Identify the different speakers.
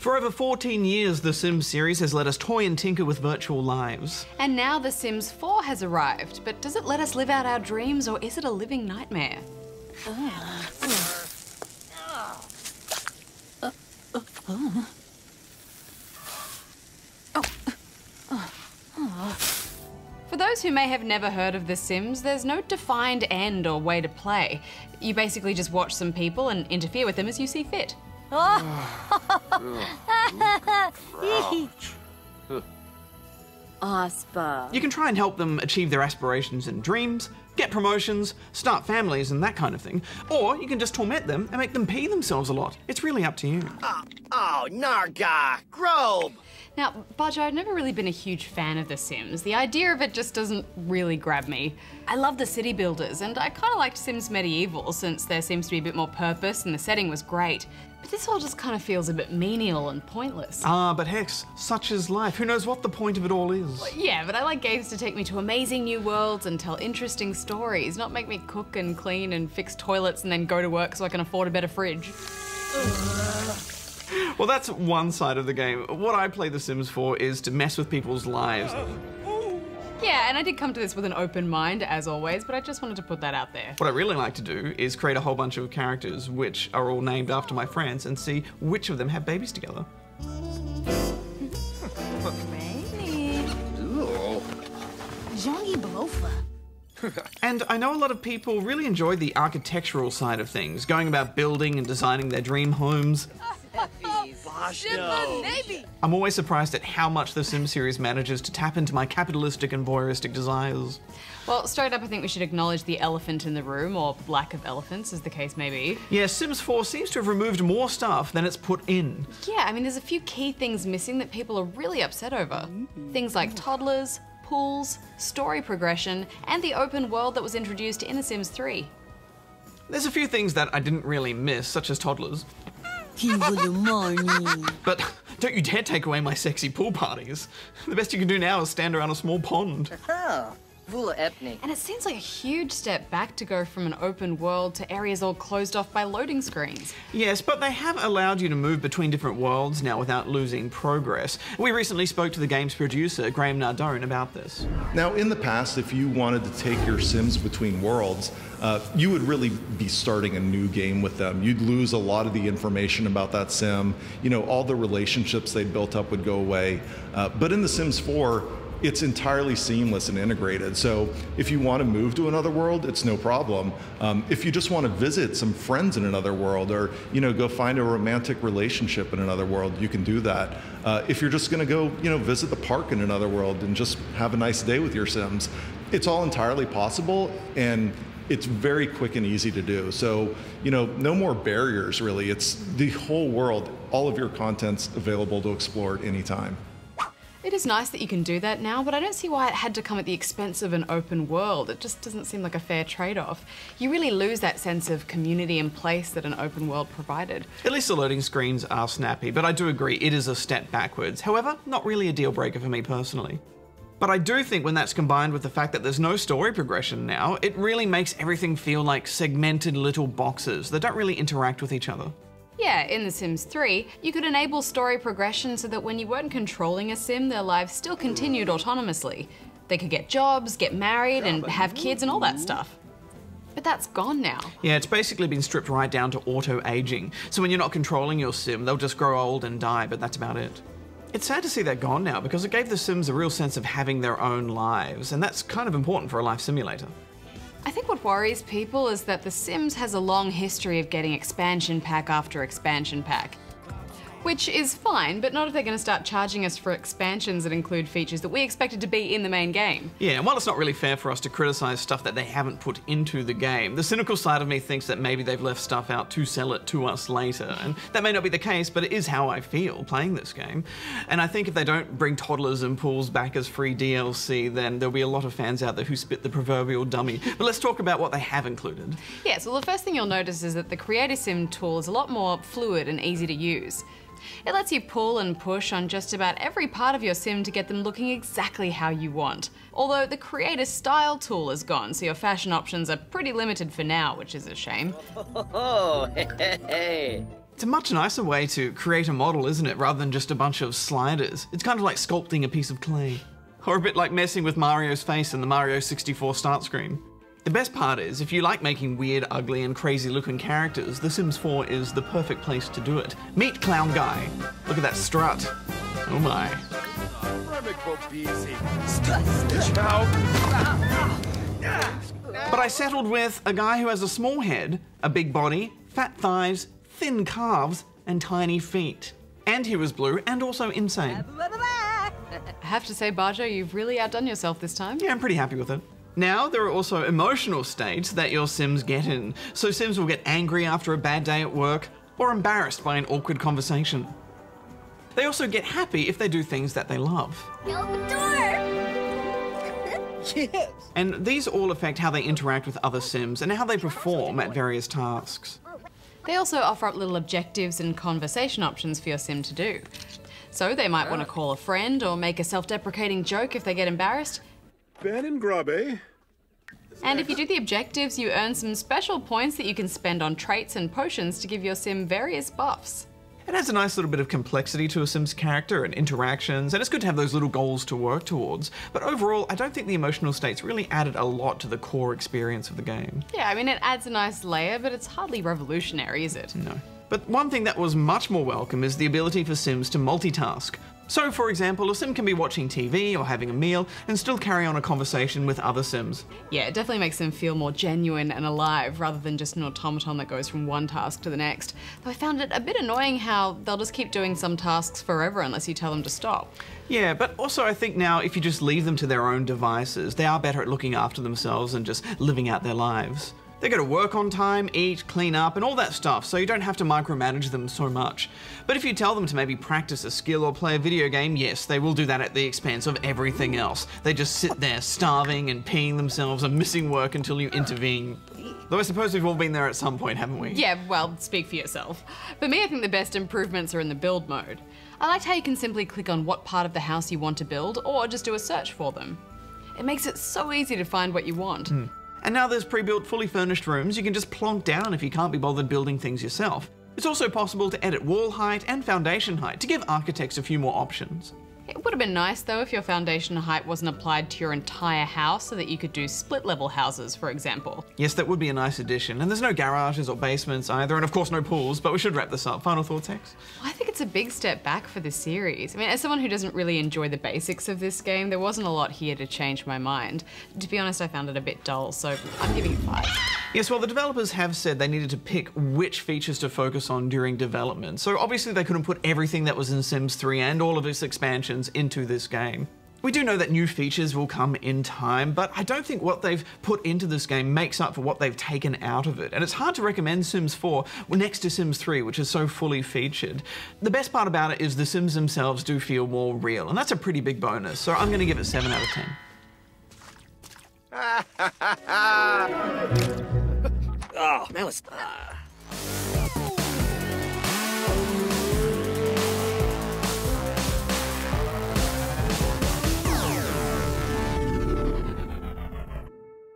Speaker 1: For over 14 years, the Sims series has let us toy and tinker with virtual lives.
Speaker 2: And now The Sims 4 has arrived, but does it let us live out our dreams or is it a living nightmare? For those who may have never heard of The Sims, there's no defined end or way to play. You basically just watch some people and interfere with them as you see fit.
Speaker 3: Aspa.
Speaker 1: You can try and help them achieve their aspirations and dreams, get promotions, start families and that kind of thing. Or you can just torment them and make them pee themselves a lot. It's really up to you.
Speaker 4: Oh, Narga, Grobe.
Speaker 2: Now, Budge, I've never really been a huge fan of The Sims. The idea of it just doesn't really grab me. I love the city builders, and I kind of liked Sims Medieval since there seems to be a bit more purpose and the setting was great. But this all just kind of feels a bit menial and pointless.
Speaker 1: But Hex, such is life. Who knows what the point of it all is?
Speaker 2: Well, yeah, but I like games to take me to amazing new worlds and tell interesting stories, not make me cook and clean and fix toilets and then go to work so I can afford a better fridge.
Speaker 1: Well, that's one side of the game. What I play The Sims for is to mess with people's lives.
Speaker 2: Yeah, and I did come to this with an open mind, as always, but I just wanted to put that out there.
Speaker 1: What I really like to do is create a whole bunch of characters which are all named after my friends and see which of them have babies together. And I know a lot of people really enjoy the architectural side of things, going about building and designing their dream homes. I'm always surprised at how much the Sims series manages to tap into my capitalistic and voyeuristic desires.
Speaker 2: Well, straight up, I think we should acknowledge the elephant in the room, or lack of elephants, as the case may be.
Speaker 1: Yeah, Sims 4 seems to have removed more stuff than it's put in.
Speaker 2: Yeah, I mean, there's a few key things missing that people are really upset over. Things like toddlers, pools, story progression, and the open world that was introduced in The Sims 3.
Speaker 1: There's a few things that I didn't really miss, such as toddlers. But don't you dare take away my sexy pool parties. The best you can do now is stand around a small pond.
Speaker 2: And it seems like a huge step back to go from an open world to areas all closed off by loading screens.
Speaker 1: Yes, but they have allowed you to move between different worlds now without losing progress. We recently spoke to the game's producer, Graham Nardone, about this.
Speaker 5: Now, in the past, if you wanted to take your Sims between worlds, you would really be starting a new game with them. You'd lose a lot of the information about that Sim. You know, all the relationships they'd built up would go away. But in The Sims 4, it's entirely seamless and integrated. So if you want to move to another world, it's no problem. If you just want to visit some friends in another world, or go find a romantic relationship in another world, you can do that. If you're just going to go, visit the park in another world and just have a nice day with your Sims, it's all entirely possible, and it's very quick and easy to do. So, no more barriers really. It's the whole world. All of your content's available to explore at any time.
Speaker 2: It is nice that you can do that now, but I don't see why it had to come at the expense of an open world. It just doesn't seem like a fair trade-off. You really lose that sense of community and place that an open world provided.
Speaker 1: At least the loading screens are snappy, but I do agree it is a step backwards. However, not really a deal breaker for me personally. But I do think when that's combined with the fact that there's no story progression now, it really makes everything feel like segmented little boxes that don't really interact with each other.
Speaker 2: Yeah, in The Sims 3, you could enable story progression so that when you weren't controlling a Sim, their lives still continued autonomously. They could get jobs, get married, and have kids and all that stuff. But that's gone now.
Speaker 1: Yeah, it's basically been stripped right down to auto-aging. So when you're not controlling your Sim, they'll just grow old and die, but that's about it. It's sad to see that gone now because it gave the Sims a real sense of having their own lives, and that's kind of important for a life simulator.
Speaker 2: I think what worries people is that The Sims has a long history of getting expansion pack after expansion pack. Which is fine, but not if they're going to start charging us for expansions that include features that we expected to be in the main game.
Speaker 1: Yeah, and while it's not really fair for us to criticize stuff that they haven't put into the game, the cynical side of me thinks that maybe they've left stuff out to sell it to us later. And that may not be the case, but it is how I feel playing this game. And I think if they don't bring toddlers and pools back as free DLC, then there'll be a lot of fans out there who spit the proverbial dummy. But let's talk about what they have included.
Speaker 2: Yeah, so the first thing you'll notice is that the Creator Sim tool is a lot more fluid and easy to use. It lets you pull and push on just about every part of your Sim to get them looking exactly how you want. Although the Creator Style tool is gone, so your fashion options are pretty limited for now, which is a shame.
Speaker 4: Oh, hey.
Speaker 1: It's a much nicer way to create a model, isn't it, rather than just a bunch of sliders. It's kind of like sculpting a piece of clay. Or a bit like messing with Mario's face in the Mario 64 start screen. The best part is, if you like making weird, ugly, and crazy looking characters, The Sims 4 is the perfect place to do it. Meet Clown Guy. Look at that strut. Oh my. But I settled with a guy who has a small head, a big body, fat thighs, thin calves, and tiny feet. And he was blue and also insane.
Speaker 2: I have to say, Bajo, you've really outdone yourself this time.
Speaker 1: Yeah, I'm pretty happy with it. Now, there are also emotional states that your Sims get in. So Sims will get angry after a bad day at work, or embarrassed by an awkward conversation. They also get happy if they do things that they love.
Speaker 3: Open door! Yes!
Speaker 1: And these all affect how they interact with other Sims and how they perform at various tasks.
Speaker 2: They also offer up little objectives and conversation options for your Sim to do. So they might want to call a friend or make a self-deprecating joke if they get embarrassed.
Speaker 6: Bad and grub, eh?
Speaker 2: And if you do the objectives, you earn some special points that you can spend on traits and potions to give your Sim various buffs.
Speaker 1: It adds a nice little bit of complexity to a Sim's character and interactions, and it's good to have those little goals to work towards. But overall, I don't think the emotional states really added a lot to the core experience of the game.
Speaker 2: Yeah, I mean, it adds a nice layer, but it's hardly revolutionary, is it?
Speaker 1: No. But one thing that was much more welcome is the ability for Sims to multitask. So, for example, a Sim can be watching TV or having a meal and still carry on a conversation with other Sims.
Speaker 2: Yeah, it definitely makes them feel more genuine and alive rather than just an automaton that goes from one task to the next. Though I found it a bit annoying how they'll just keep doing some tasks forever unless you tell them to stop.
Speaker 1: Yeah, but also I think now if you just leave them to their own devices, they are better at looking after themselves and just living out their lives. They go to work on time, eat, clean up, and all that stuff, so you don't have to micromanage them so much. But if you tell them to maybe practice a skill or play a video game, yes, they will do that at the expense of everything else. They just sit there starving and peeing themselves and missing work until you intervene. Though I suppose we've all been there at some point, haven't we?
Speaker 2: Yeah, well, speak for yourself. For me, I think the best improvements are in the build mode. I liked how you can simply click on what part of the house you want to build, or just do a search for them. It makes it so easy to find what you want.
Speaker 1: And now there's pre-built, fully furnished rooms you can just plonk down if you can't be bothered building things yourself. It's also possible to edit wall height and foundation height to give architects a few more options.
Speaker 2: It would have been nice though if your foundation height wasn't applied to your entire house so that you could do split level houses, for example.
Speaker 1: Yes, that would be a nice addition. And there's no garages or basements either, and of course no pools, but we should wrap this up. Final thoughts, Hex?
Speaker 2: I think it's a big step back for the series. I mean, as someone who doesn't really enjoy the basics of this game, there wasn't a lot here to change my mind. To be honest, I found it a bit dull, so I'm giving it 5.
Speaker 1: Yes, well, the developers have said they needed to pick which features to focus on during development. So obviously they couldn't put everything that was in Sims 3 and all of its expansions into this game. We do know that new features will come in time, but I don't think what they've put into this game makes up for what they've taken out of it. And it's hard to recommend Sims 4 next to Sims 3, which is so fully featured. The best part about it is the Sims themselves do feel more real, and that's a pretty big bonus. So I'm going to give it 7 out of 10.
Speaker 4: Oh, that was...